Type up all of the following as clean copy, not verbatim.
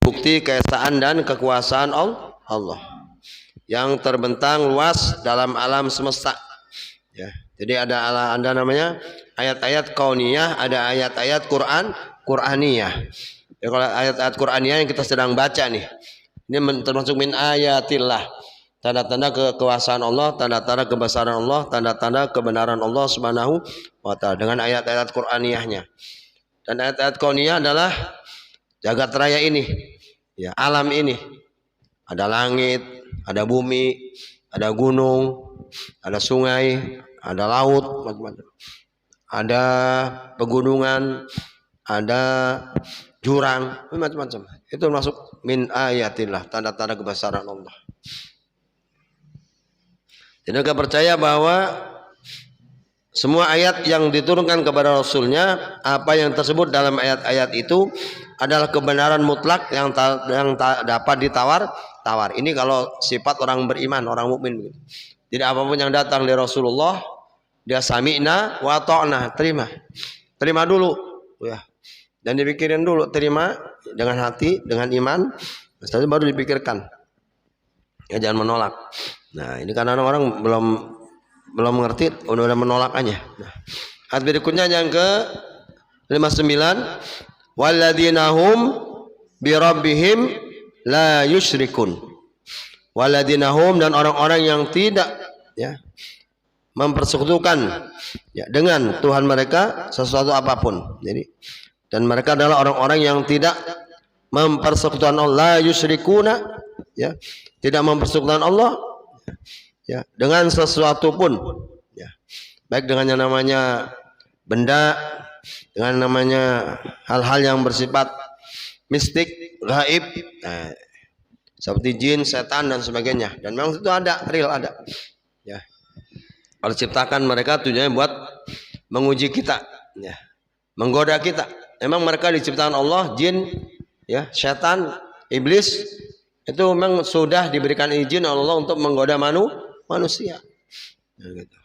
bukti keesaan dan kekuasaan Allah yang terbentang luas dalam alam semesta. Ya, jadi ada namanya ayat-ayat kauniyah, ada ayat-ayat Qur'aniyah. Ya, kalau ayat-ayat Qur'aniyah yang kita sedang baca nih, ini termasuk min ayatillah, tanda-tanda kekuasaan Allah, tanda-tanda kebesaran Allah, tanda-tanda kebenaran Allah Subhanahu wa taala dengan ayat-ayat Qur'aniyahnya. Dan ayat-ayat kauniyah adalah jagat raya ini, ya, alam ini. Ada langit, ada bumi, ada gunung, ada sungai, ada laut, macam-macam. Ada pegunungan, ada jurang, macam-macam. Itu masuk min ayatillah, tanda-tanda kebesaran Allah. Jadi kita percaya bahwa semua ayat yang diturunkan kepada Rasulnya, apa yang tersebut dalam ayat-ayat itu adalah kebenaran mutlak yang dapat ditawar. Ini kalau sifat orang beriman, orang mukmin. Jadi apapun yang datang dari Rasulullah, dia sami'na wa ta'na, terima dulu, ya. Dan dipikirin dulu, terima dengan hati, dengan iman, setelah itu baru dipikirkan. Ya, jangan menolak. Nah, ini karena orang belum mengerti, udah menolak aja. Nah, ayat berikutnya yang ke 59, walladzina hum birabbihim la yusyrikun. Walladzina hum, dan orang-orang yang tidak, ya, mempersekutukan, ya, dengan Tuhan mereka sesuatu apapun. Jadi, dan mereka adalah orang-orang yang tidak mempersekutukan Allah, yusyrikuna, ya, tidak mempersekutukan Allah, ya, dengan sesuatu pun, ya, baik dengan yang namanya benda, dengan namanya hal-hal yang bersifat mistik, gaib, seperti jin, setan dan sebagainya. Dan memang itu ada, real ada, ya. Kalau ciptakan mereka tujuannya buat menguji kita, ya, menggoda kita. Memang mereka diciptakan Allah, jin, ya, setan, iblis, itu memang sudah diberikan izin oleh Allah untuk menggoda manusia. Gitu.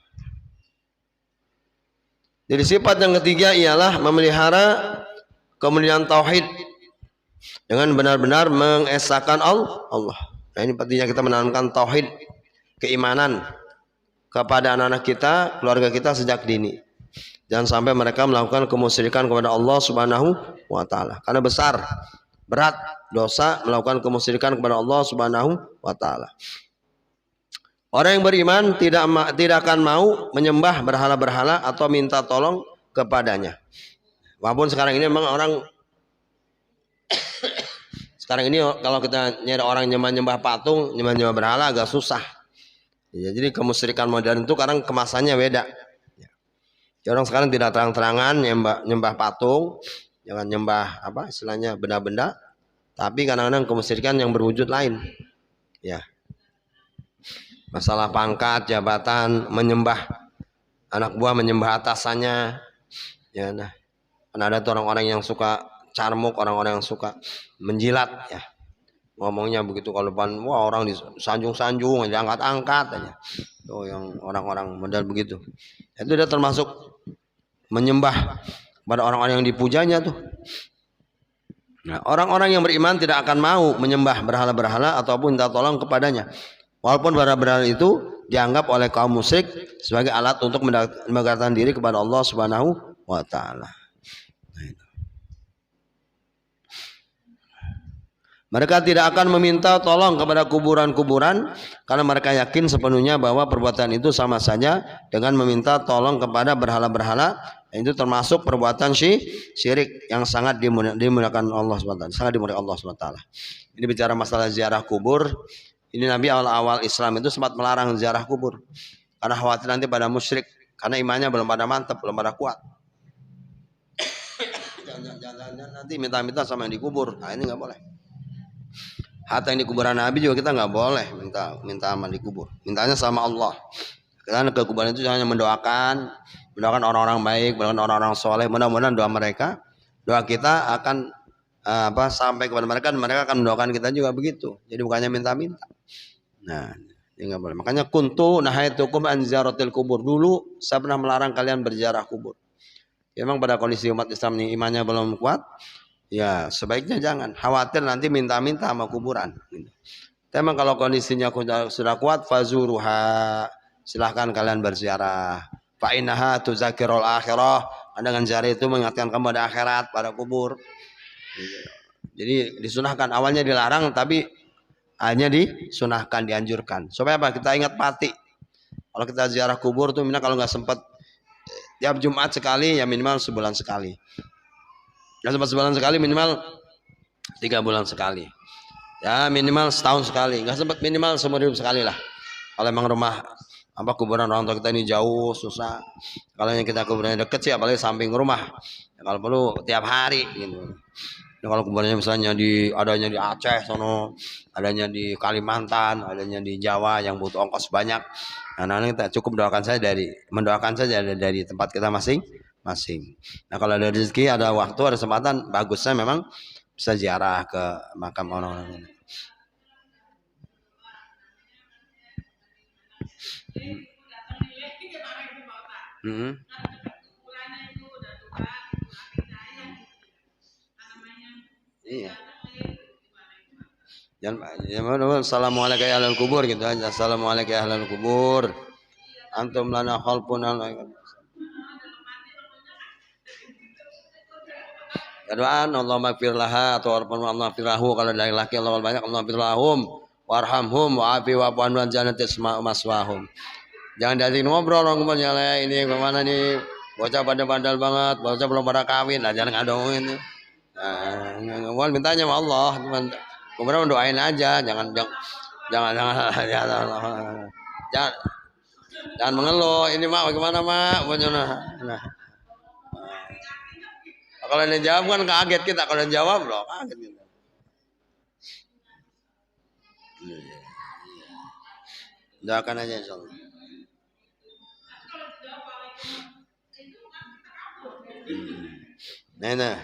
Jadi sifat yang ketiga ialah memelihara kemuliaan tauhid dengan benar-benar mengesahkan Allah. Nah, ini pentingnya kita menanamkan tauhid, keimanan kepada anak-anak kita, keluarga kita sejak dini. Jangan sampai mereka melakukan kemusyrikan kepada Allah Subhanahu wa taala. Karena besar, berat dosa melakukan kemusyrikan kepada Allah Subhanahu wa taala. Orang yang beriman tidak akan mau menyembah berhala-berhala atau minta tolong kepadanya. Walaupun sekarang ini memang orang sekarang ini kalau kita nyari orang nyembah patung, nyembah berhala agak susah. Ya, jadi kemusyrikan modern itu kadang kemasannya beda. Ya, orang sekarang tidak terang-terangan nyembah patung, jangan nyembah apa istilahnya benda-benda, tapi kadang-kadang kemusyrikan yang berwujud lain. Ya. Masalah pangkat, jabatan, menyembah anak buah, menyembah atasannya. Ya, nah. Kan ada tuh orang-orang yang suka carmuk, orang-orang yang suka menjilat, ya. Ngomongnya begitu kalau depan, wah, orang disanjung-sanjung, diangkat-angkat aja. Tuh yang orang-orang model begitu. Itu dia termasuk menyembah pada orang-orang yang dipujanya tuh. Nah, orang-orang yang beriman tidak akan mau menyembah berhala-berhala ataupun minta tolong kepadanya. Walaupun berhala-berhala itu dianggap oleh kaum musyrik sebagai alat untuk mendekatkan diri kepada Allah Subhanahu wa taala. Mereka tidak akan meminta tolong kepada kuburan-kuburan karena mereka yakin sepenuhnya bahwa perbuatan itu sama saja dengan meminta tolong kepada berhala-berhala. Itu termasuk perbuatan syirik yang sangat dimuliakan Allah SWT, sangat dimuliakan Allah SWT. Ini bicara masalah ziarah kubur. Ini Nabi awal-awal Islam itu sempat melarang ziarah kubur karena khawatir nanti pada musyrik, karena imannya belum pada mantap, belum pada kuat. Jangan nanti minta-minta sama yang dikubur. Nah, ini nggak boleh. Hatta yang di kuburan Nabi juga kita nggak boleh minta amal dikubur. Mintanya sama Allah. Karena ke kuburan itu hanya mendoakan orang-orang baik, mendoakan orang-orang soleh. Mudah-mudahan doa mereka, doa kita akan sampai kepada mereka, dan mereka akan mendoakan kita juga begitu. Jadi bukannya minta-minta. Nah, ini nggak boleh. Makanya kuntu nahaitukum an ziyaratil kubur. Dulu saya pernah melarang kalian berziarah kubur. Memang pada kondisi umat Islam ini imannya belum kuat, Ya, sebaiknya jangan. Khawatir nanti minta-minta sama kuburan. Memang kalau kondisinya sudah kuat, fazuruha, silahkan kalian berziarah. Fa innaha tuzakirul akhirah. Dengan ziarah itu mengingatkan kamu pada akhirat, pada kubur. Jadi disunahkan. Awalnya dilarang, tapi hanya disunahkan, dianjurkan. Supaya apa? Kita ingat mati. Kalau kita ziarah kubur tuh, kalau nggak sempat tiap Jumat sekali, ya minimal sebulan sekali. Nggak sempat sebulan sekali, minimal 3 bulan sekali. Ya minimal setahun sekali, nggak sempat minimal seumur hidup sekali lah. Kalau emang rumah kuburan orang tua kita ini jauh susah. Kalau yang kita kuburannya deket sih, apalagi samping rumah. Ya, kalau perlu tiap hari gitu. Nah, kalau kuburannya misalnya adanya di Aceh sono, adanya di Kalimantan, adanya di Jawa yang butuh ongkos banyak. Nah, kita cukup mendoakan saja dari tempat kita masing-masing. Nah, kalau ada rezeki, ada waktu, ada kesempatan, bagusnya memang bisa ziarah ke makam orang-orang ini. Iya. Assalamualaikum ya ahlal kubur gitu aja. Assalamualaikum ya ahlal kubur. Antum lana khalpun doaan Allah maghfir laha atau Allah maghfir lahu, kalau dari laki Allah banyak Allah maghfir lahum warhamhum wa'afi wa'fu anhum jannati maswahum. Jangan diajak ngobrol orang kumpulnya ini kemana nih, bocah pada bandel banget, bocah belum pada kawin, nah jangan ngadongin. Nah, mintanya sama Allah, kemudian doain aja, jangan jangan mengeluh, ini mak bagaimana mak, nah. Kalau dia jawab kan kaget kita, kalau dia jawab loh kaget kita. Doakan aja insyaallah. Nah.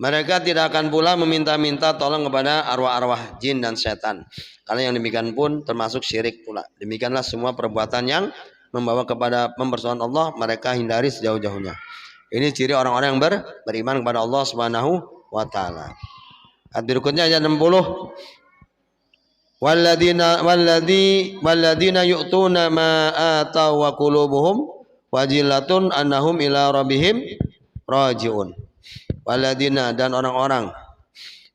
Mereka tidak akan pula meminta-minta tolong kepada arwah-arwah jin dan setan. Karena yang demikian pun termasuk syirik pula. Demikianlah semua perbuatan yang membawa kepada pembersihan Allah, mereka hindari sejauh-jauhnya. Ini ciri orang-orang yang beriman kepada Allah Subhanahu wa taala. Ayat berikutnya ayat 60. Walladina yu'tuna ma atau wa qulubuhum wajilatun annahum ila rabbihim rajiun. Waladina, dan orang-orang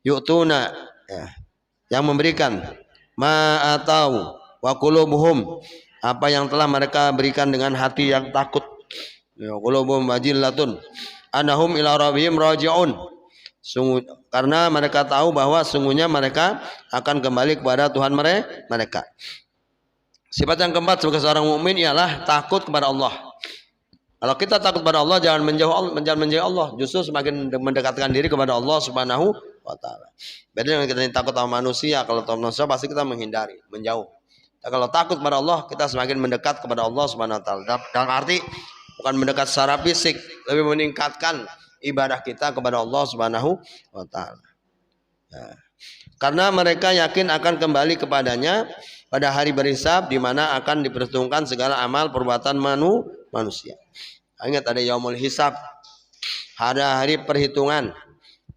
yu'tuna, ya, yang memberikan ma atau wa qulubuhum, apa yang telah mereka berikan dengan hati yang takut, ya, qulubuhum wajilatun annahum ila rabbihim rajiun, karena mereka tahu bahwa sungguhnya mereka akan kembali kepada Tuhan mereka. Sifat yang keempat sebagai seorang mukmin ialah takut kepada Allah. Kalau kita takut kepada Allah, jangan menjauh Allah, justru semakin mendekatkan diri kepada Allah Subhanahu wa taala. Beda dengan kita takut sama manusia, kalau sama manusia pasti kita menghindari, menjauh. Nah, kalau takut kepada Allah, kita semakin mendekat kepada Allah Subhanahu wa taala. Dalam arti bukan mendekat secara fisik, lebih meningkatkan ibadah kita kepada Allah Subhanahu wa taala. Nah, karena mereka yakin akan kembali kepadanya pada hari berhisab, di mana akan diperhitungkan segala amal perbuatan manusia. Ingat, ada yaumul hisab, ada hari perhitungan,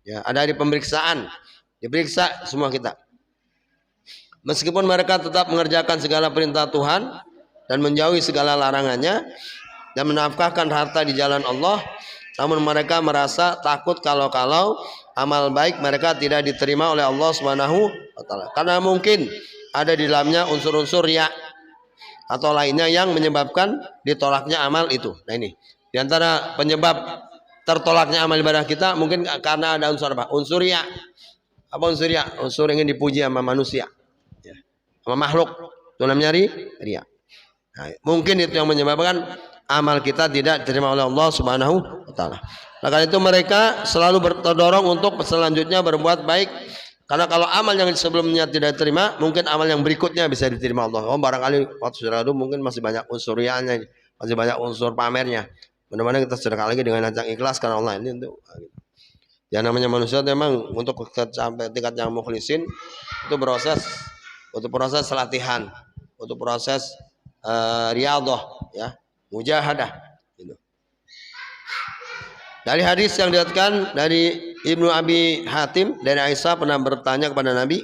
ya, ada hari pemeriksaan, diperiksa semua kita. Meskipun mereka tetap mengerjakan segala perintah Tuhan dan menjauhi segala larangannya dan menafkahkan harta di jalan Allah, namun mereka merasa takut kalau amal baik mereka tidak diterima oleh Allah Subhanahu wa taala, karena mungkin ada di dalamnya unsur-unsur riya atau lainnya yang menyebabkan ditolaknya amal itu. Nah, ini di antara penyebab tertolaknya amal ibadah kita mungkin karena ada unsur apa? Unsur riya. Apa unsur riya? Unsur ingin dipuji sama manusia, ya, sama makhluk. Itu namanya riya. Nah, mungkin itu yang menyebabkan amal kita tidak diterima oleh Allah Subhanahu wa taala. Nah, karena itu mereka selalu terdorong untuk selanjutnya berbuat baik. Karena kalau amal yang sebelumnya tidak diterima, mungkin amal yang berikutnya bisa diterima Allah. Oh, barangkali waktu sudah lalu mungkin masih banyak unsur rianya, masih banyak unsur pamernya. Mudah-mudahan kita sedekah lagi dengan ajang ikhlas karena Allah ini untuk. Ya, namanya manusia memang untuk sampai tingkat yang mukhlisin itu butuh proses latihan, butuh proses riyadhah, ya, mujahadah gitu. Dari hadis yang diriwayatkan dari Ibnu Abi Hatim dari Aisyah pernah bertanya kepada Nabi.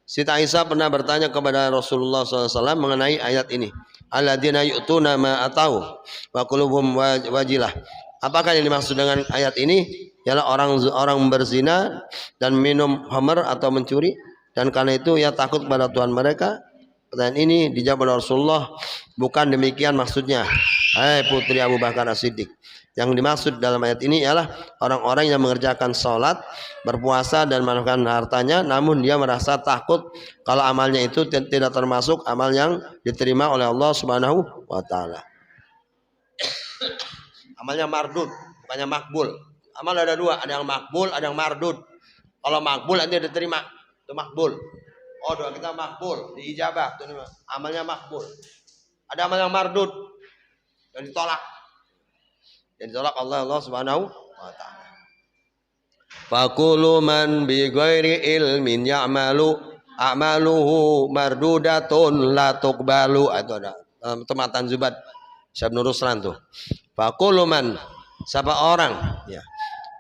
Siti Aisyah pernah bertanya kepada Rasulullah SAW mengenai ayat ini. Alladzina yu'tuna ma atau wa qulubuhum wajilah. Apakah yang dimaksud dengan ayat ini? Ialah orang berzina dan minum khamr atau mencuri, dan karena itu ia takut kepada Tuhan mereka. Pertanyaan ini dijawab oleh Rasulullah, bukan demikian maksudnya, hai putri Abu Bakar As-Siddiq. Yang dimaksud dalam ayat ini ialah orang-orang yang mengerjakan sholat, berpuasa dan menafkahkan hartanya, namun dia merasa takut kalau amalnya itu tidak termasuk amal yang diterima oleh Allah Subhanahu wa taala. Amalnya mardud, bukannya makbul. Amal ada dua, ada yang makbul, ada yang mardud. Kalau makbul nanti diterima, itu makbul. Oh, doa kita makbul, diijabah, itu amalnya makbul. Ada amal yang mardud, yang ditolak. Yang ditolak Allah Subhanahu wa taala. Faqulu man bi ghairi ilmin ya'malu a'maluhu mardudatun la tuqbalu. Itu ada tematan Zubat Syekh Nur Ruslan tuh. Faqulu man, siapa orang ya,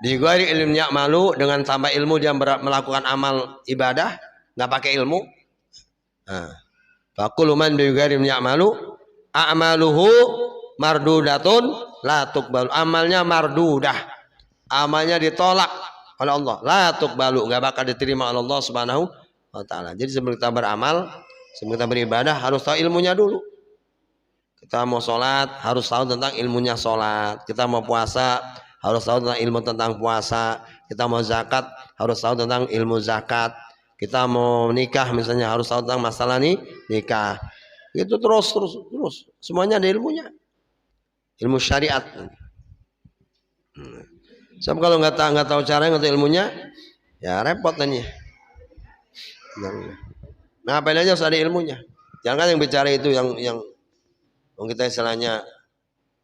bi ghairi ilmin ya'malu, dengan tanpa ilmu dia melakukan amal ibadah, enggak pakai ilmu. Faqulu man bi ghairi ilmin ya'malu a'maluhu mardudatun la tuqbalu, amalnya mardudah, amalnya ditolak oleh Allah, la tuqbalu, enggak bakal diterima oleh Allah Subhanahu wa taala. Jadi sebelum kita beramal, sebelum kita beribadah harus tahu ilmunya dulu. Kita mau sholat harus tahu tentang ilmunya sholat. Kita mau puasa harus tahu tentang ilmu tentang puasa. Kita mau zakat harus tahu tentang ilmu zakat. Kita mau nikah misalnya harus tahu tentang masalah nikah. Itu terus semuanya ada ilmunya. Ilmu syariat. Sebab kalau nggak tahu cara, nggak tahu ilmunya, ya repot nanti. Nah, apa aja harus ada ilmunya. Jangan yang bicara itu yang kita istilahnya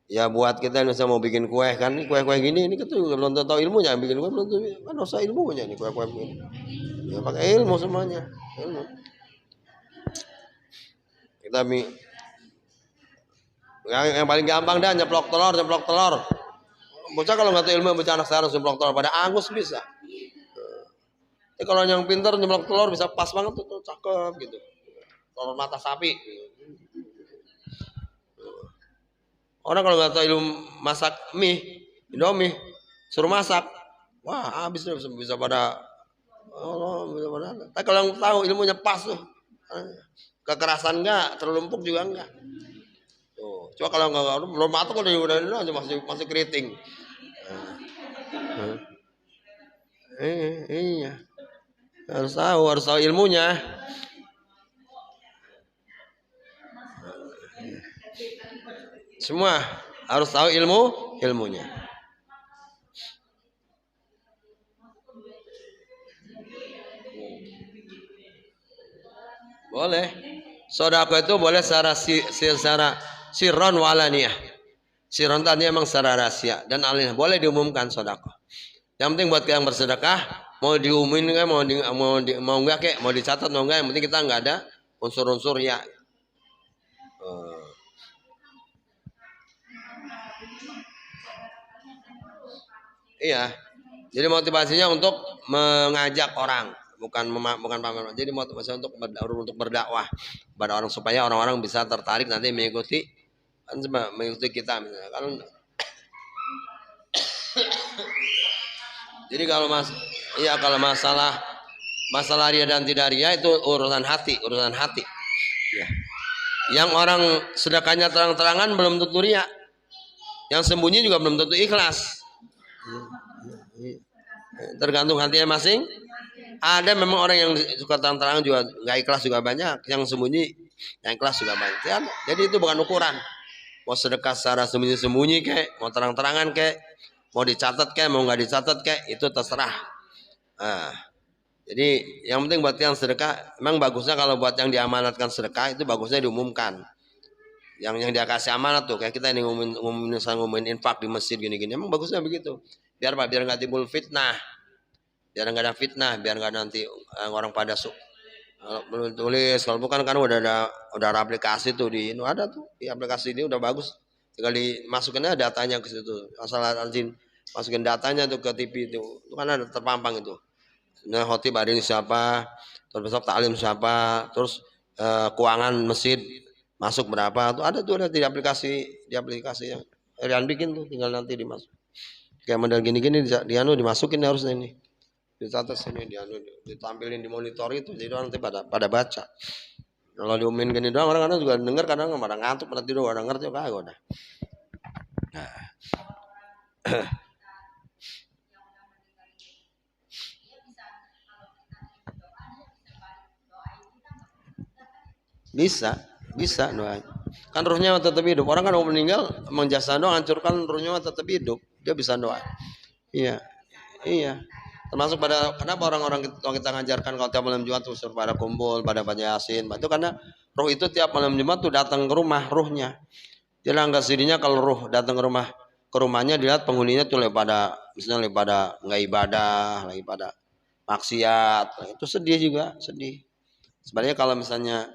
ya buat kita misalnya mau bikin kue kan, kue gini ini kita juga belum tahu ilmunya, bikin kue belum tahu kan, usah ilmunya nih kue ini. Ya pakai ilmu semuanya. Ilmu. Kita yang paling gampang dah nyeplok telur. Bocah kalau nggak tahu ilmu bocah anak sekarang nyeplok telur pada angus bisa. Tapi kalau yang pintar nyeplok telur bisa pas banget tuh cakep gitu. Telur mata sapi. Orang kalau nggak tahu ilmu masak mie, Indomie, suruh masak, wah habis deh bisa pada. Tapi kalau yang tahu ilmunya pas tuh, kekerasan enggak, terlalu empuk juga enggak. Tuh, coba kalau enggak belum matang udah masih keriting. Iya. Harus tahu ilmunya. Semua harus tahu ilmunya. Boleh. Sedekah itu boleh secara sirron walaniyah. Sirron tadi emang secara rahasia dan alinah, boleh diumumkan sedekah. Yang penting buat yang bersedekah, mau diumumin kan, mau enggak kek, mau dicatat mau enggak, yang penting kita enggak ada unsur-unsur ya. Iya. Jadi motivasinya untuk mengajak orang, bukan pamer. Jadi motivasinya untuk berdakwah kepada orang supaya orang-orang bisa tertarik nanti mengikuti kita misalnya. Jadi kalau masalah ria dan tidak ria itu urusan hati. Ya. Yang orang sedekahnya terang-terangan belum tentu ria. Yang sembunyi juga belum tentu ikhlas. Tergantung hatinya masing. Ada memang orang yang suka terang-terangan juga nggak ikhlas juga banyak. Yang sembunyi, yang ikhlas juga banyak. Jadi itu bukan ukuran. Mau sedekah secara sembunyi-sembunyi kayak, mau terang-terangan kayak, mau dicatat kayak, mau nggak dicatat kayak, itu terserah. Jadi yang penting buat yang sedekah, memang bagusnya kalau buat yang diamanatkan sedekah itu bagusnya diumumkan. Yang dia kasih amanat tuh, kayak kita ini ngumumin infak di masjid gini-gini, emang bagusnya begitu. Biar nggak timbul fitnah, biar nggak ada fitnah, biar nggak nanti orang pada belum tulis. Kalau bukan kan udah ada aplikasi tuh ada tuh di aplikasi ini udah bagus, tinggal dimasukinnya datanya ke situ, asal rajin masukin datanya tuh ke TV itu kan ada terpampang itu. Nah, khotib hari ini siapa, terus besok taklim siapa, terus keuangan masjid masuk berapa, tuh ada di aplikasi yang Rian bikin tuh, tinggal nanti dimasuk. Kayak model gini-gini dianu dimasukin harusnya ini. Dicatat sini dianu ditampilin di monitor itu, jadi orang nanti pada baca. Kalau diumumin gini doang orang-orang juga denger, kadang pada ngantuk, pada tidur, pada ngerti kagak udah. Nah. Bisa doa. Kan ruhnya tetap hidup. Orang kan mau meninggal, menjasa doa hancurkan, ruhnya tetap hidup. Dia bisa doa. Iya. Termasuk pada kenapa orang-orang kita ngajarkan kalau tiap malam Jumat tuh pada kumpul, pada baca Yasin. Itu karena ruh itu tiap malam Jumat tuh datang ke rumah ruhnya. Dia nggak sedihnya kalau ruh datang ke rumahnya dilihat penghuninya tuh lagi pada nggak ibadah, lagi pada maksiat. Itu sedih juga, sedih. Sebenarnya kalau misalnya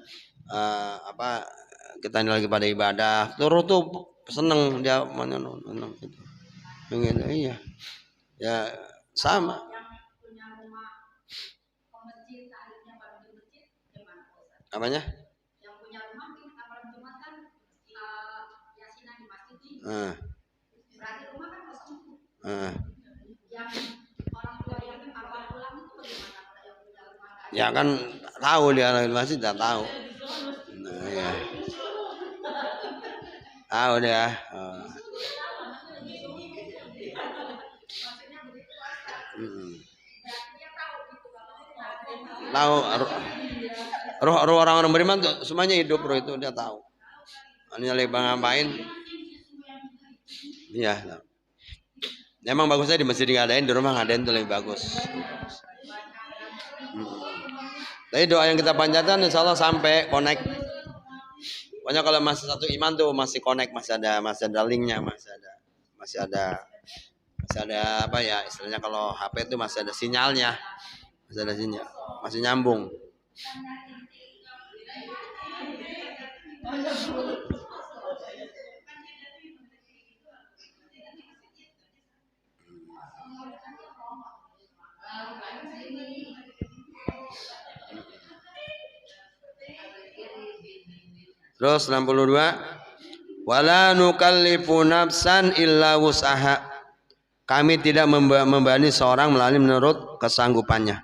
kita ini lagi pada ibadah, ruh tuh seneng dia menyenang gitu. Iya. Ya sama. Apanya? Yang punya rumah malam Jumat kan yasinan di masjid nih. Berarti rumah kan kosong. Yang orang tua yang awal pulang itu bagaimana kalau yang punya rumah? Ya kan tahu dia di masjid, tidak tahu. Nah, ya. Tahu dia. Tahu roh orang-orang beriman tuh semuanya hidup, roh itu dia tahu. Hanya lagi ngapain? Iya. Emang bagusnya di masjid ngadain, di rumah ngadain tuh lebih bagus. Tapi doa yang kita panjatkan insya Allah sampai connect. Pokoknya kalau masih satu iman tuh masih connect, masih ada linknya, masih ada apa ya istilahnya, kalau HP itu masih ada sinyalnya, masih nyambung. Terus 62, wala nukallifu nafsan illa wus'aha. Kami tidak membebani seorang melalui menurut kesanggupannya.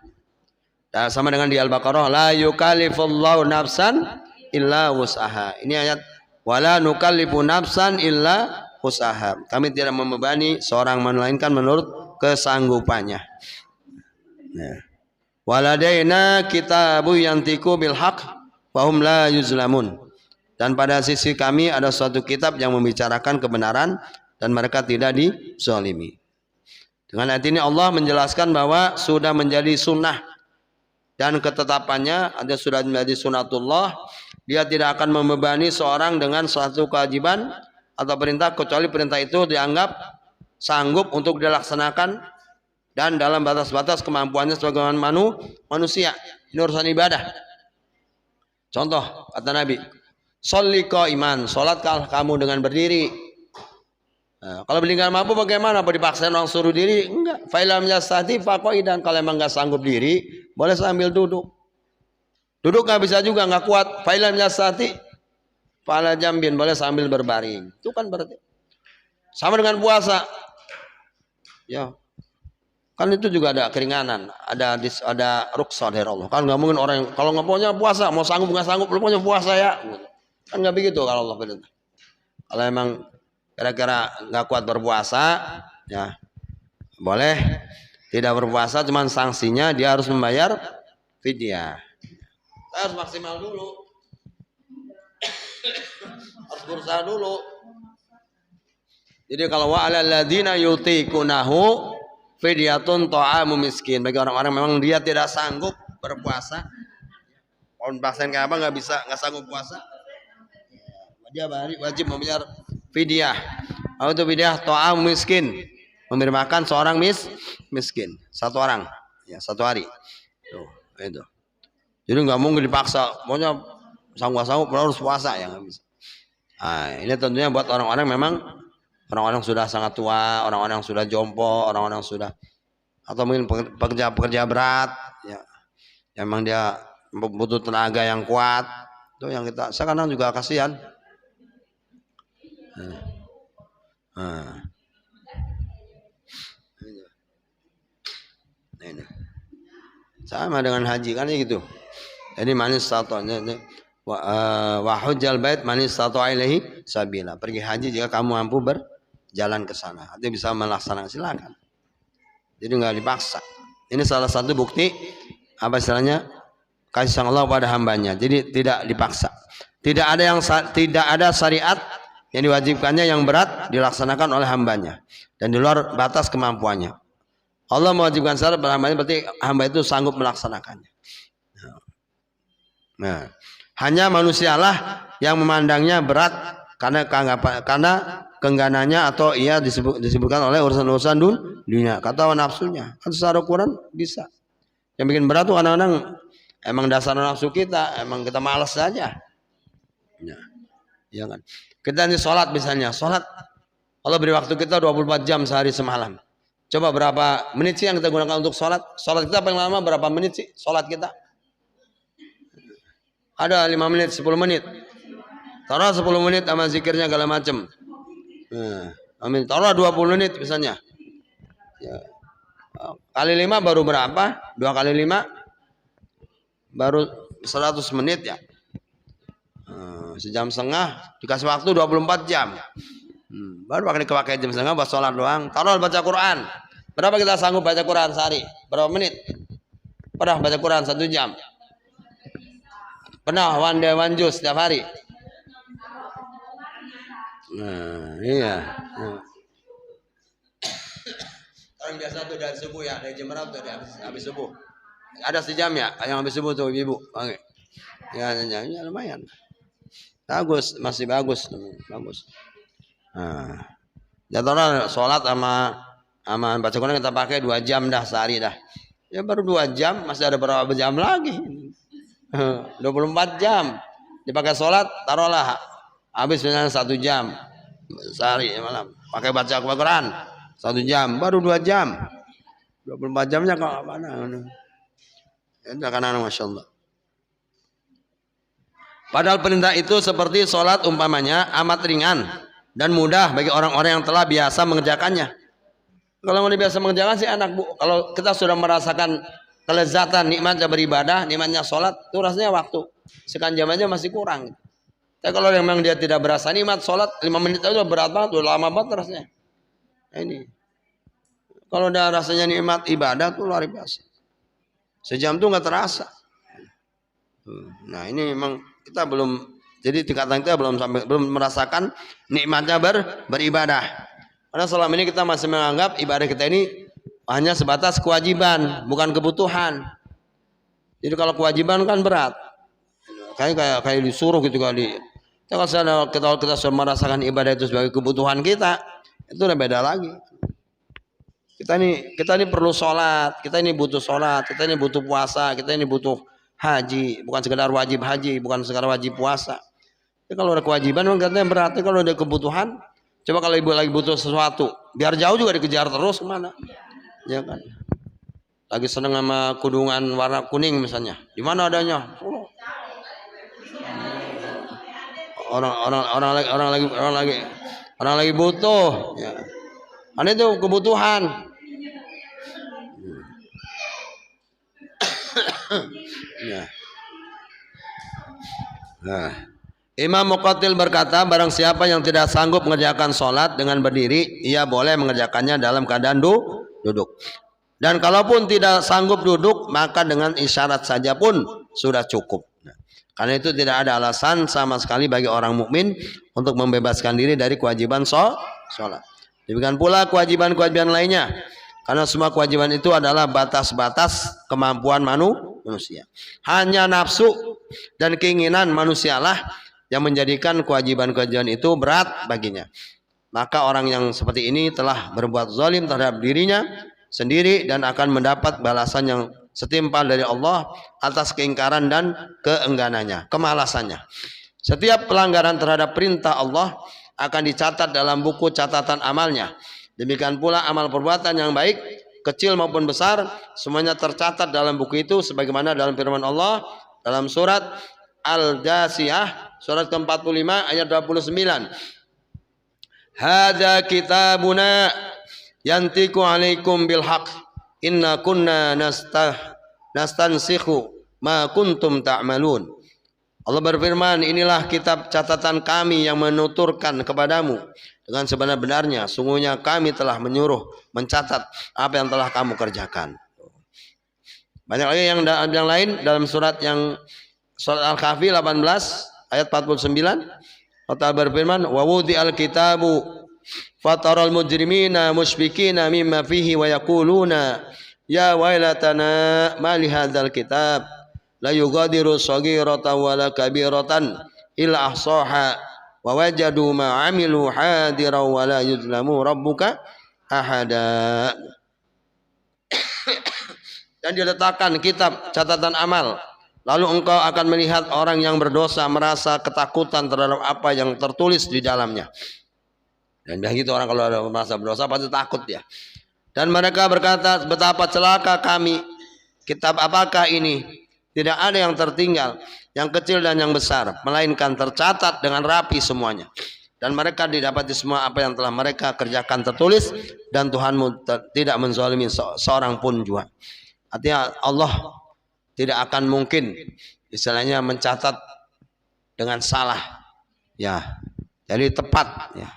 Dan sama dengan di Al-Baqarah, la yukallifullahu nafsan illa wus'aha. Ini ayat wala nukallifu nafsan illa wus'aha. Kami tidak membebani seorang melainkan menurut kesanggupannya. Nah. Waladaina kitabu yantiku bil haq wa hum la yuzlamun. Dan pada sisi kami ada suatu kitab yang membicarakan kebenaran dan mereka tidak dizalimi. Dengan ayat ini Allah menjelaskan bahwa sudah menjadi sunnah dan ketetapannya ada sudah menjadi sunatullah. Dia tidak akan membebani seorang dengan suatu kewajiban atau perintah kecuali perintah itu dianggap sanggup untuk dilaksanakan dan dalam batas-batas kemampuannya sebagai manusia. Ini urusan ibadah. Contoh kata Nabi, sholli qa'iman, sholatlah kamu dengan berdiri. Nah, kalau berdiri mampu bagaimana? Apa dipaksain orang suruh diri? Enggak. Fa'ilam yastati faqaidan. Kalau emang enggak sanggup diri, boleh sambil duduk. Duduk enggak bisa juga, enggak kuat. Fa'ilam yastati fa'ala jambin, boleh sambil berbaring. Itu kan berarti sama dengan puasa. Ya. Kan itu juga ada keringanan, ada rukhsah dari Allah. Kan enggak mungkin orang yang kalau enggak punya puasa, mau sanggup enggak sanggup, lu punya puasa ya. Kan nggak begitu kalau Allah berintah. Kalau emang kira-kira nggak kuat berpuasa, ya boleh tidak berpuasa, cuman sanksinya dia harus membayar fidyah. Kita harus maksimal dulu, harus berusaha dulu. Jadi kalau wa alal ladzina yutiqunahu fidyatun ta'amu miskin, bagi orang-orang memang dia tidak sanggup berpuasa, orang paksain kayak apa nggak sanggup puasa, dia wajib membayar fidyah. Apa itu fidyah? Ta'am miskin, memberi makan seorang miskin, satu orang, ya satu hari. Tuh, itu. Jadi nggak mungkin dipaksa, pokoknya sanggup harus puasa ya nggak bisa. Nah, ini tentunya buat orang-orang memang Orang-orang sudah sangat tua, orang-orang sudah jompo, orang-orang sudah atau mungkin pekerja-pekerja berat ya. Emang dia butuh tenaga yang kuat. Itu yang kita sekarang juga kasihan. Nah. Ini. Sama dengan haji kan gitu. Jadi manis satu wa hujjal bait manis satu ilaihi sabila. Pergi haji jika kamu mampu berjalan ke sana. Artinya bisa melaksanakan, silakan. Jadi nggak dipaksa. Ini salah satu bukti apa istilahnya kasih sayang Allah pada hambanya. Jadi tidak dipaksa. Tidak ada syariat yang diwajibkannya yang berat dilaksanakan oleh hambanya dan di luar batas kemampuannya. Allah mewajibkan syarat pada hambanya berarti hamba itu sanggup melaksanakannya. Nah, hanya manusialah yang memandangnya berat karena keengganannya atau ia disebutkan oleh urusan-urusan dunia, kata nafsunya. Kan secara Quran bisa. Yang bikin berat tuh kadang-kadang emang dasar nafsu kita, emang kita malas saja. Ya kan. Kita ini sholat misalnya, sholat Allah beri waktu kita 24 jam sehari semalam. Coba berapa menit sih yang kita gunakan untuk sholat? Sholat kita paling lama berapa menit sih? Sholat kita ada 5 menit, 10 menit. Taruh 10 menit sama zikirnya segala macam. Amin. Taruh 20 menit misalnya. Ya. Kali 5 baru berapa? 2 kali 5 baru 100 menit ya. Sejam setengah dikasih waktu 24 jam. Baru pakai jam setengah buat sholat doang. Taruh baca Quran. Berapa kita sanggup baca Quran sehari? Berapa menit? Pernah baca Quran 1 jam? Pernah one day one juice setiap hari? Nah, iya. Orang biasa tuh dari subuh ya, dari jam berapa tuh habis subuh? Ada sejam ya, yang habis subuh tuh ibu. Oke. Ya lumayan. Bagus, masih bagus. Nah, jatuhnya sholat sama baca Quran kita pakai 2 jam dah sehari dah. Ya baru 2 jam, masih ada berapa jam lagi? 24 jam dipakai sholat, taruhlah habis misalnya 1 jam sehari malam pakai baca Quran 1 jam, baru 2 jam. 24 jamnya kok mana? Ya karena masya Allah. Padahal perintah itu seperti sholat umpamanya amat ringan dan mudah bagi orang-orang yang telah biasa mengerjakannya. Kalau mau biasa mengerjakan sih enak bu. Kalau kita sudah merasakan kelezatan nikmatnya beribadah, nikmatnya sholat, itu rasanya waktu sekian jam aja masih kurang. Tapi kalau memang dia tidak berasa nikmat sholat 5 menit itu udah berat banget, udah lama banget rasanya. Nah, ini kalau udah rasanya nikmat ibadah tuh luar biasa. Sejam tuh nggak terasa. Nah ini memang kita belum, jadi tingkatan kita belum merasakan nikmatnya beribadah. Karena selama ini kita masih menganggap ibadah kita ini hanya sebatas kewajiban, bukan kebutuhan. Jadi kalau kewajiban kan berat, kayak disuruh gitu kali. Kalau kita sudah merasakan ibadah itu sebagai kebutuhan kita, itu udah beda lagi. Kita ini perlu sholat, kita ini butuh sholat, kita ini butuh puasa, kita ini butuh haji, bukan sekedar wajib haji, bukan sekedar wajib puasa. Jadi kalau ada kewajiban, katanya berarti kalau ada kebutuhan. Coba kalau ibu lagi butuh sesuatu, biar jauh juga dikejar terus kemana? Ya kan, lagi seneng sama kudungan warna kuning misalnya, di mana adanya? Orang lagi butuh, ya. Kan itu kebutuhan. Ya. Nah, Imam Muqatil berkata, barang siapa yang tidak sanggup mengerjakan sholat dengan berdiri, ia boleh mengerjakannya dalam keadaan duduk. Dan kalaupun tidak sanggup duduk, maka dengan isyarat saja pun sudah cukup. Nah, karena itu tidak ada alasan sama sekali bagi orang mukmin untuk membebaskan diri dari kewajiban sholat. Demikian pula kewajiban-kewajiban lainnya. Karena semua kewajiban itu adalah batas-batas kemampuan manusia. Hanya nafsu dan keinginan manusialah yang menjadikan kewajiban-kewajiban itu berat baginya. Maka orang yang seperti ini telah berbuat zalim terhadap dirinya sendiri dan akan mendapat balasan yang setimpal dari Allah atas keingkaran dan keengganannya, kemalasannya. Setiap pelanggaran terhadap perintah Allah akan dicatat dalam buku catatan amalnya. Demikian pula amal perbuatan yang baik, kecil maupun besar, semuanya tercatat dalam buku itu sebagaimana dalam firman Allah dalam surat Al-Jasiyah surat ke-45 ayat 29. Hadza kitabuna yantiqu 'alaikum bil haqq inna kunna nastansikhu ma kuntum ta'malun. Allah berfirman, inilah kitab catatan kami yang menuturkan kepadamu dengan sebenar-benarnya. Sungguhnya kami telah menyuruh mencatat apa yang telah kamu kerjakan. Banyak lagi yang lain dalam surat Al-Kahfi 18 ayat 49. Allah berfirman, wa wudi'al kitabu fataral mujrimina musyfikina mimma fihi wa yaquluna ya wailatana ma li hadzal kitab la yughadiru shaghiratan wala kabiratan illa ahsaha wa wajadu ma 'amilu hadiran wala yuzlamu rabbuka ahada. Dan diletakkan kitab catatan amal, lalu engkau akan melihat orang yang berdosa merasa ketakutan terhadap apa yang tertulis di dalamnya. Dan begitu orang kalau ada merasa berdosa pasti takut ya. Dan mereka berkata, betapa celaka kami, kitab apakah ini? Tidak ada yang tertinggal, yang kecil dan yang besar, melainkan tercatat dengan rapi semuanya. Dan mereka didapati semua apa yang telah mereka kerjakan tertulis, dan Tuhanmu tidak menzalimi seorang pun juga. Artinya Allah tidak akan mungkin istilahnya mencatat dengan salah. Ya, jadi tepat. Ya.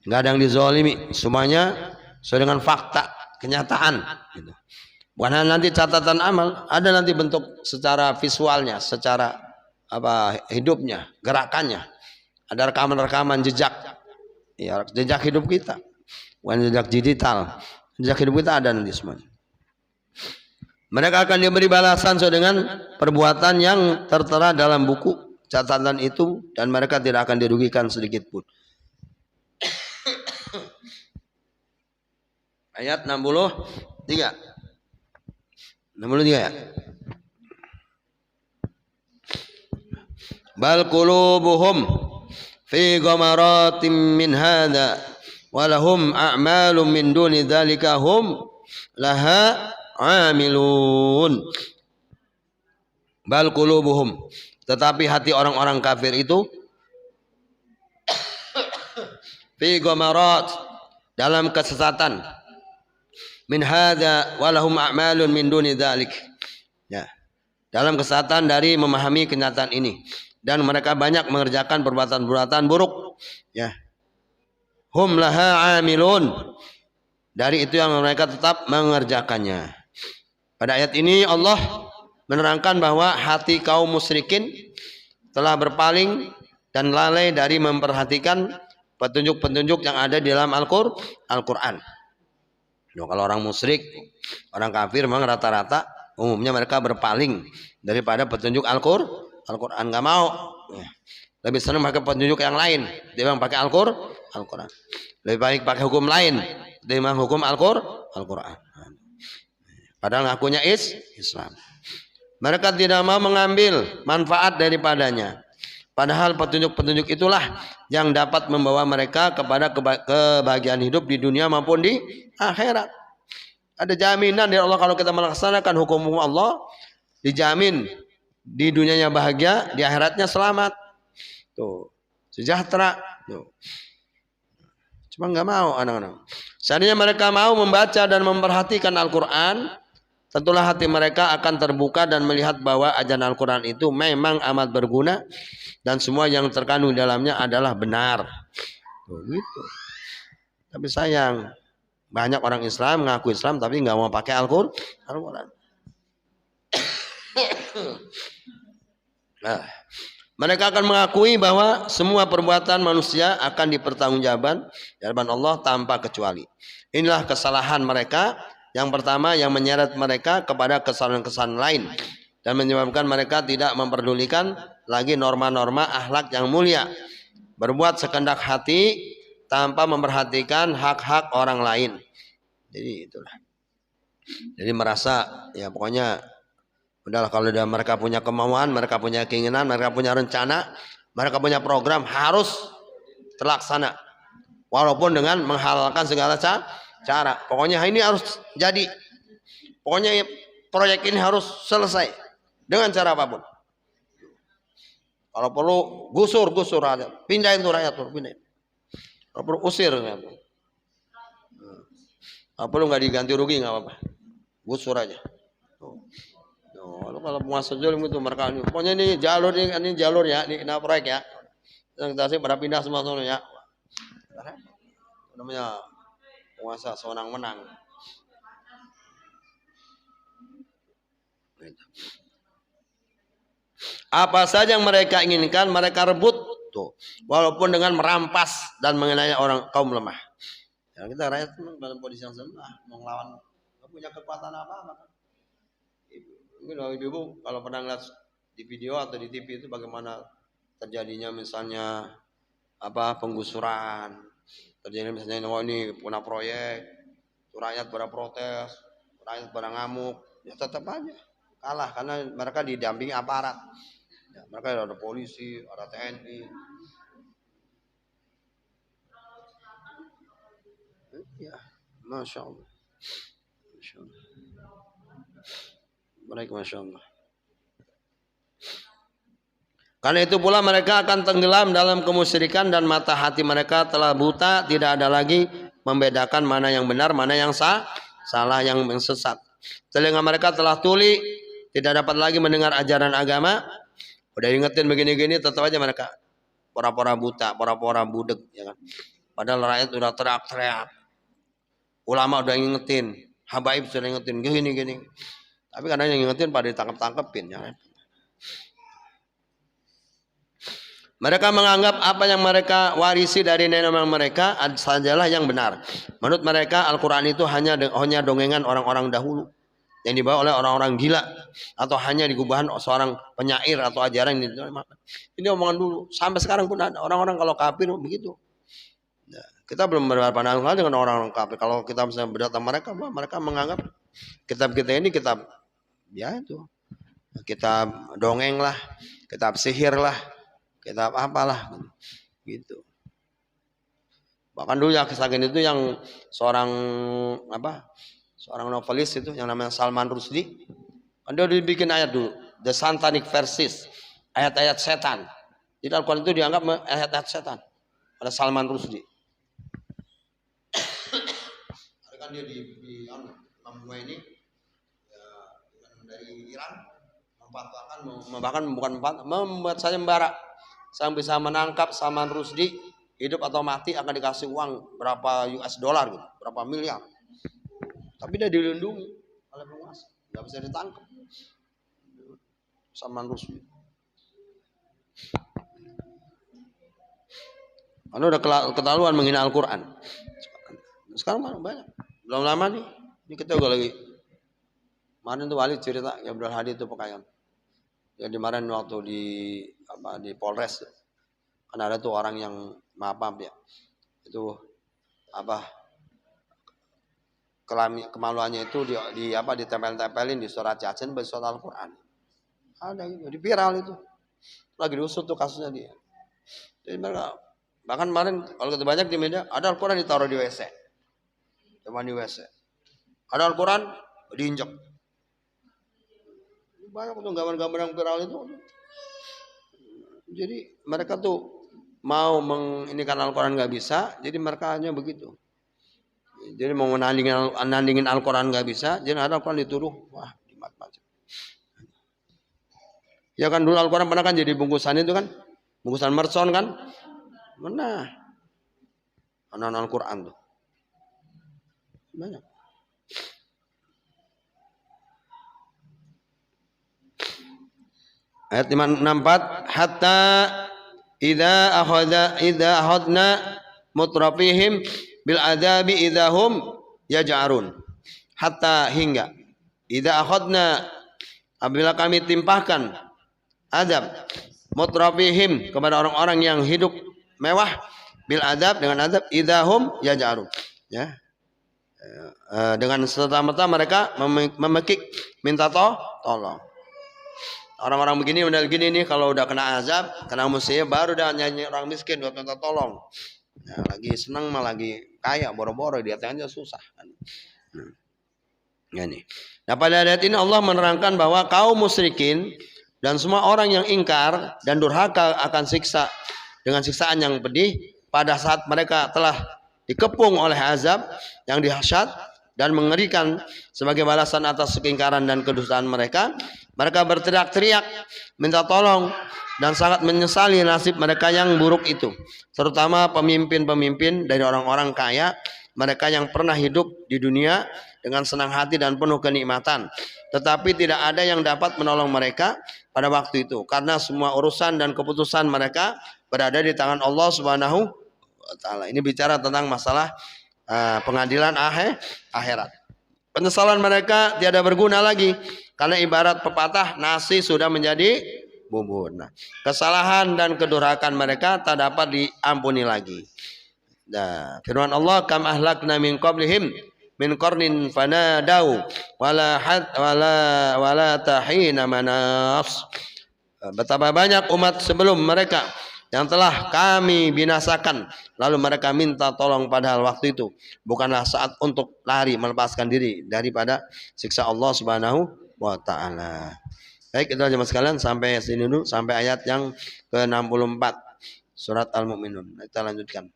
Nggak ada yang dizalimi, semuanya sesuai dengan fakta, kenyataan. Gitu. Bukan nanti catatan amal, ada nanti bentuk secara visualnya, secara hidupnya, gerakannya. Ada rekaman-rekaman jejak, ya, jejak hidup kita, bukan jejak digital. Jejak hidup kita ada nanti semuanya. Mereka akan diberi balasan sesuai dengan perbuatan yang tertera dalam buku catatan itu, dan mereka tidak akan dirugikan sedikit pun. Ayat 63. 63 ya. Bal qulubuhum fi ghamaratin min hadza wa lahum a'malun min duni dzalika hum laha 'amilun. Bal qulubuhum, tetapi hati orang-orang kafir itu fi ghamarat, dalam kesesatan, min hadza wa lahum a'malun min duni dzalik, ya, dalam kesesatan dari memahami kenyataan ini, dan mereka banyak mengerjakan perbuatan-perbuatan buruk, ya. Hum laha 'amilun, dari itu yang mereka tetap mengerjakannya. Pada ayat ini Allah menerangkan bahwa hati kaum musyrikin telah berpaling dan lalai dari memperhatikan petunjuk-petunjuk yang ada di dalam Al-Quran. Kalau orang musyrik, orang kafir memang rata-rata umumnya mereka berpaling daripada petunjuk Al-Quran, nggak mau, lebih senang pakai petunjuk yang lain dibanding pakai Al-Quran, lebih baik pakai hukum lain dibanding hukum Al-Quran. Padahal ngakunya Islam. Mereka tidak mau mengambil manfaat daripadanya. Padahal petunjuk-petunjuk itulah yang dapat membawa mereka kepada kebahagiaan hidup di dunia maupun di akhirat. Ada jaminan dari Allah kalau kita melaksanakan hukum Allah, dijamin di dunianya bahagia, di akhiratnya selamat. Tuh, sejahtera. Tuh. Cuma nggak mau anak-anak. Seandainya mereka mau membaca dan memperhatikan Al-Quran, tentulah hati mereka akan terbuka dan melihat bahwa ajaran Al-Quran itu memang amat berguna dan semua yang terkandung di dalamnya adalah benar. Gitu. Tapi sayang, banyak orang Islam ngaku Islam tapi nggak mau pakai Al-Quran. Nah, mereka akan mengakui bahwa semua perbuatan manusia akan dipertanggungjawabkan di hadapan Allah tanpa kecuali. Inilah kesalahan mereka. Yang pertama, yang menyeret mereka kepada kesalahan-kesalahan lain dan menyebabkan mereka tidak memperdulikan lagi norma-norma akhlak yang mulia, berbuat sekehendak hati tanpa memperhatikan hak-hak orang lain. Jadi itulah. Jadi merasa ya pokoknya udahlah, kalau mereka punya kemauan, mereka punya keinginan, mereka punya rencana, mereka punya program, harus terlaksana walaupun dengan menghalalkan segala cara. Pokoknya ini harus jadi, pokoknya proyek ini harus selesai dengan cara apapun. Kalau perlu gusur aja, pindahin tuh rakyat tuh, pindahin. Kalau perlu usir, kalau perlu nggak diganti rugi nggak apa-apa, gusur aja. Kalau penguasa zalim itu mereka ini, pokoknya ini jalur ya, ini proyek ya, yang kita sih pada pindah semua ya. Namanya penguasa sewenang menang. Apa saja yang mereka inginkan mereka rebut tuh, walaupun dengan merampas dan mengenai orang kaum lemah. Ya, kita rakyat dalam kondisi yang lemah, mau ngelawan, nggak punya kekuatan apa-apa. Mungkin ibu kalau pernah lihat di video atau di TV itu bagaimana terjadinya misalnya penggusuran, terjadi misalnya ini punah proyek, rakyat pada protes, rakyat pada ngamuk, ya tetap aja kalah karena mereka didampingi aparat. Ya, mereka ada polisi, ada TNI. Ya, masya Allah. Baik, masya Allah. Karena itu pula mereka akan tenggelam dalam kemusyrikan dan mata hati mereka telah buta, tidak ada lagi membedakan mana yang benar, mana yang salah, yang sesat. Telinga mereka telah tuli, tidak dapat lagi mendengar ajaran agama. Udah ingetin begini-gini, tetap aja mereka pura-pura buta, pura-pura budek, ya kan? Padahal rakyat udah teriak-teriak, ulama udah ingetin, habaib sudah ingetin, gini. Tapi kadang yang ingetin pada ditangkap-tangkepin, ya kan? Mereka menganggap apa yang mereka warisi dari nenek moyang mereka sajalah yang benar. Menurut mereka Al-Quran itu hanya dongengan orang-orang dahulu yang dibawa oleh orang-orang gila, atau hanya digubahan seorang penyair atau ajaran ini omongan dulu. Sampai sekarang pun ada orang-orang kalau kafir begitu. Nah, kita belum berpandangan dengan orang-orang kafir. Kalau kita misalnya berdatang mereka menganggap kitab kita ini kitab ya itu kitab dongeng lah, kitab sihir lah, kitab apalah gitu. Bahkan dulu yang kisahkan itu yang seorang novelis itu yang namanya Salman Rushdie, dia dibikin ayat dulu, The Satanic Verses, ayat-ayat setan. Jadi Al-Quran itu dianggap ayat-ayat setan. Ada Salman Rushdie. Ada kan dia di ini ya, dari Iran membuat sayembara saya bisa menangkap Salman Rushdie hidup atau mati akan dikasih uang berapa US dollar gitu, berapa miliar. Tapi dia dilindungi oleh penguasa, nggak bisa ditangkap. Salman Rushdie. Karena udah ketahuan menghina Al-Quran. Sekarang banyak. Belum lama nih, ini kita juga lagi. Kemarin tuh Walid cerita, Gabriel Hadi itu Pekayon. Yang kemarin waktu di Polres, kan ada tuh orang yang maaf ya, itu kemaluannya itu ditempel-tempelin di surat Yasin bersurat Al-Quran. Ada gitu, di viral itu. Lagi diusut tuh kasusnya dia. Jadi mereka bahkan kemarin kalau kita banyak di media ada Al-Quran ditaruh di WC. Cuma di WC. Ada Al-Quran diinjak. Banyak tuh gambar-gambar yang viral itu. Jadi mereka tuh mau menginikan Al-Quran nggak bisa, jadi mereka hanya begitu. Jadi mau menandingin Al-Quran nggak bisa, jadi ada Al-Quran dituduh, wah macam. Ya kan dulu Al-Quran pernah kan jadi bungkusan itu kan, bungkusan mercon kan, mana? Anak Al-Quran tuh banyak. Ayat 564, hatta idza akhadna mutrafihim bil adabi idahum yaj'arun. Hatta hingga idza akhadna apabila kami timpahkan adab mutrafihim kepada orang-orang yang hidup mewah bil adab dengan adab idahum yaj'arun. Ya. Dengan serta-merta mereka memekik minta tolong. Orang-orang begini udah gini nih kalau udah kena azab, kena musibah baru dah nyanyi orang miskin buat minta tolong. Nah, lagi senang malah lagi kaya boro-boro dia aja susah. Nah, nih. Nah, pada ayat ini Allah menerangkan bahwa kaum musyrikin dan semua orang yang ingkar dan durhaka akan siksa dengan siksaan yang pedih pada saat mereka telah dikepung oleh azab yang dahsyat dan mengerikan sebagai balasan atas keingkaran dan kedustaan mereka. Mereka berteriak-teriak minta tolong dan sangat menyesali nasib mereka yang buruk itu, terutama pemimpin-pemimpin dari orang-orang kaya, mereka yang pernah hidup di dunia dengan senang hati dan penuh kenikmatan, tetapi tidak ada yang dapat menolong mereka pada waktu itu karena semua urusan dan keputusan mereka berada di tangan Allah Subhanahu wa taala. Ini bicara tentang masalah pengadilan akhirat. Penyesalan mereka tiada berguna lagi karena ibarat pepatah, nasi sudah menjadi bubur. Nah, kesalahan dan kedurhakaan mereka tak dapat diampuni lagi. Nah, firman Allah, kam ahlakna min qablihim min qarnin fanadau wala tahina manas. Betapa banyak umat sebelum mereka yang telah kami binasakan, lalu mereka minta tolong padahal waktu itu bukanlah saat untuk lari melepaskan diri daripada siksa Allah Subhanahu wa taala. Baik, itu aja mas sekalian, sampai sini dulu, sampai ayat yang ke-64 surat Al-Mu'minun. Kita lanjutkan.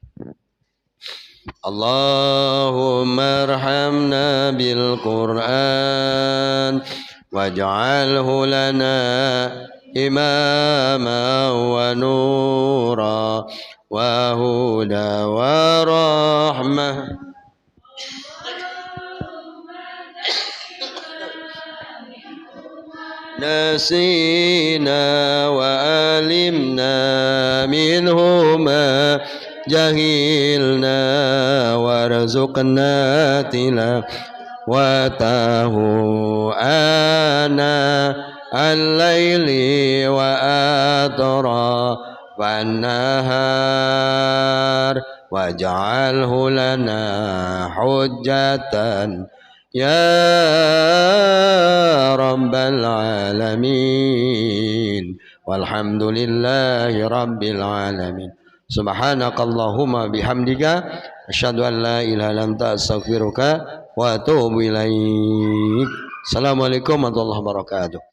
Allahumma arhamna bil Qur'an waj'alhu lana imama wa nura wa huda wa rahmah. Nasina wa alimna minhuma jahilna warzuqna tilawatahu ana al-laili wa atrafan nahar waj'alhu lana hujjatan ya rabbal alamin walhamdulillahi rabbil alamin. Subhanakallahumma bihamdika asyhadu an la ilaha illa anta astaghfiruka wa atubu ilaik. Assalamualaikum warahmatullahi wabarakatuh.